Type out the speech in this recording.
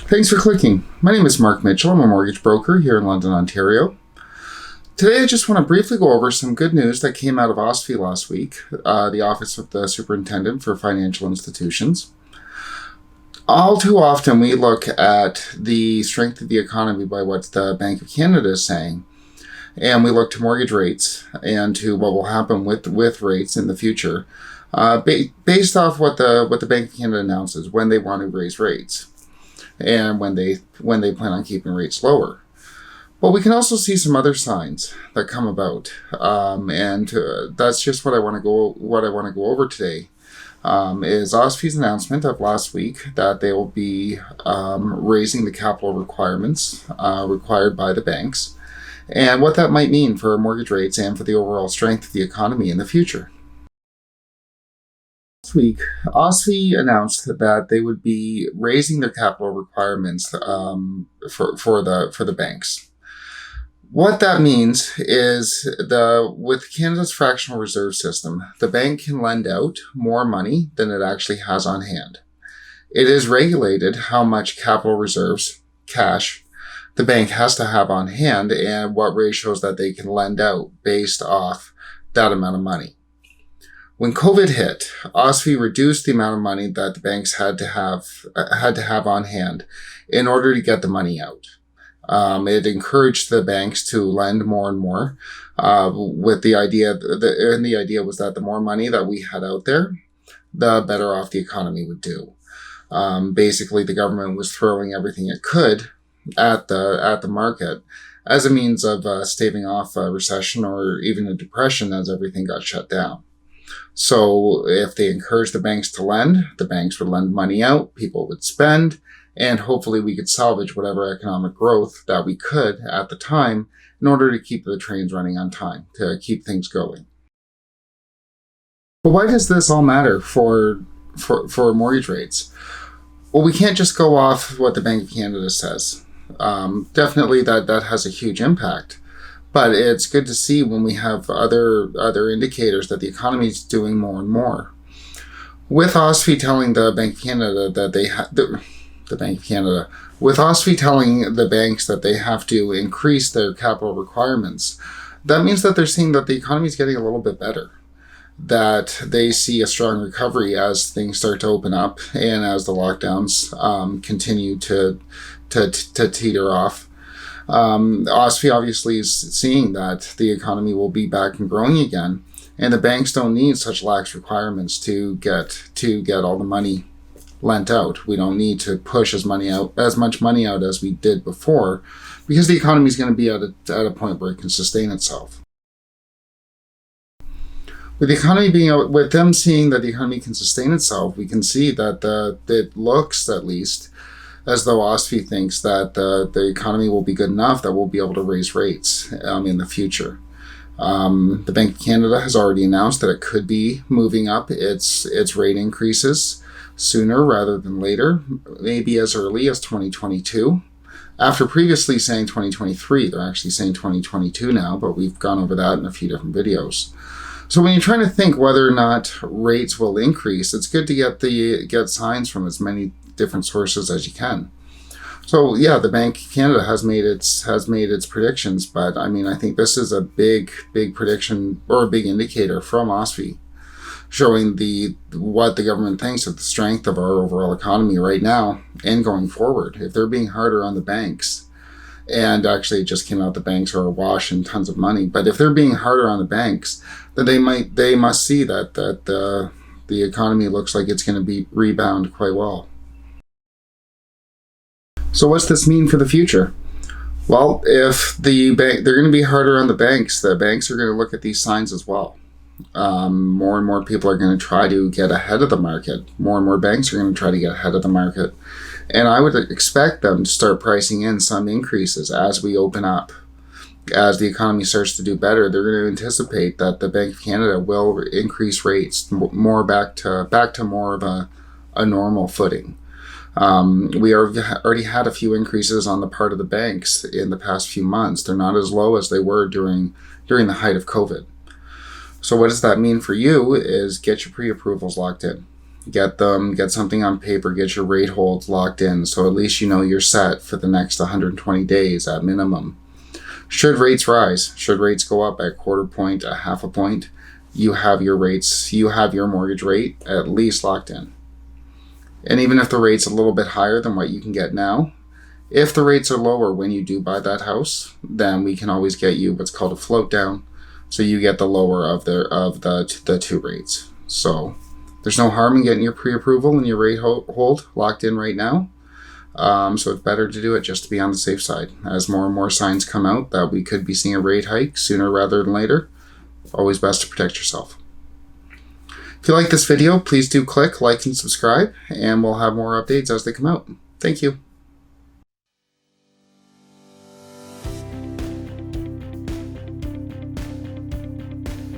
Thanks for clicking. My name is Mark Mitchell. I'm a mortgage broker here in London, Ontario. Today I just want to briefly go over some good news that came out of OSFI last week, the Office of the Superintendent for Financial Institutions. All too often we look at the strength of the economy by what the Bank of Canada is saying, and we look to mortgage rates and to what will happen with rates in the future, based off what the Bank of Canada announces when they want to raise rates and when they plan on keeping rates lower. But we can also see some other signs that come about, and that's just what I want to go over today. Is OSFI's announcement of last week that they will be raising the capital requirements required by the banks, and what that might mean for mortgage rates and for the overall strength of the economy in the future. Last week, OSFI announced that they would be raising their capital requirements for the banks. What that means is with Canada's fractional reserve system, the bank can lend out more money than it actually has on hand. It is regulated how much capital reserves, cash, the bank has to have on hand and what ratios that they can lend out based off that amount of money. When COVID hit, OSFI reduced the amount of money that the banks had to have on hand in order to get the money out. It encouraged the banks to lend more and more, with the idea, the idea was that the more money that we had out there, the better off the economy would do. Basically, the government was throwing everything it could at the market as a means of staving off a recession or even a depression as everything got shut down. So if they encouraged the banks to lend, the banks would lend money out, people would spend, and hopefully we could salvage whatever economic growth that we could at the time in order to keep the trains running on time, to keep things going. But why does this all matter for mortgage rates? Well, we can't just go off what the Bank of Canada says. Definitely that has a huge impact. But it's good to see when we have other indicators that the economy is doing more and more. With OSFI telling the Bank of Canada that with OSFI telling the banks that they have to increase their capital requirements, that means that they're seeing that the economy is getting a little bit better, that they see a strong recovery as things start to open up and as the lockdowns continue to teeter off. OSFI obviously is seeing that the economy will be back and growing again, and the banks don't need such lax requirements to get all the money lent out. We don't need to push as much money out as we did before, because the economy is going to be at a point where it can sustain itself. With them seeing that the economy can sustain itself, we can see that it looks, at least, as though OSFI thinks that the economy will be good enough that we'll be able to raise rates in the future. The Bank of Canada has already announced that it could be moving up its rate increases sooner rather than later, maybe as early as 2022. After previously saying 2023, they're actually saying 2022 now, but we've gone over that in a few different videos. So when you're trying to think whether or not rates will increase, it's good to get signs from as many different sources as you can. So yeah, the Bank of Canada has made its predictions, but I mean, I think this is a big prediction or a big indicator from OSFI, showing what the government thinks of the strength of our overall economy right now and going forward. If they're being harder on the banks, and actually it just came out the banks are awash in tons of money, but if they're being harder on the banks, then they must see that the economy looks like it's going to rebound quite well. So what's this mean for the future? Well, if they're going to be harder on the banks are going to look at these signs as well. More and more people are going to try to get ahead of the market. More and more banks are going to try to get ahead of the market. And I would expect them to start pricing in some increases as we open up. As the economy starts to do better, they're going to anticipate that the Bank of Canada will increase rates more back to more of a normal footing. We already had a few increases on the part of the banks in the past few months. They're not as low as they were during the height of COVID. So what does that mean for you is get your pre-approvals locked in. Get something on paper, get your rate holds locked in, so at least you know you're set for the next 120 days at minimum. Should rates rise, should rates go up at 1/4 point, a 1/2 point, you have your mortgage rate at least locked in. And even if the rate's a little bit higher than what you can get now, if the rates are lower when you do buy that house, then we can always get you what's called a float down, so you get the lower of the two rates. So there's no harm in getting your pre-approval and your rate hold locked in right now. So it's better to do it just to be on the safe side. As more and more signs come out that we could be seeing a rate hike sooner rather than later, always best to protect yourself. If you like this video, please do click like and subscribe, and we'll have more updates as they come out. Thank you.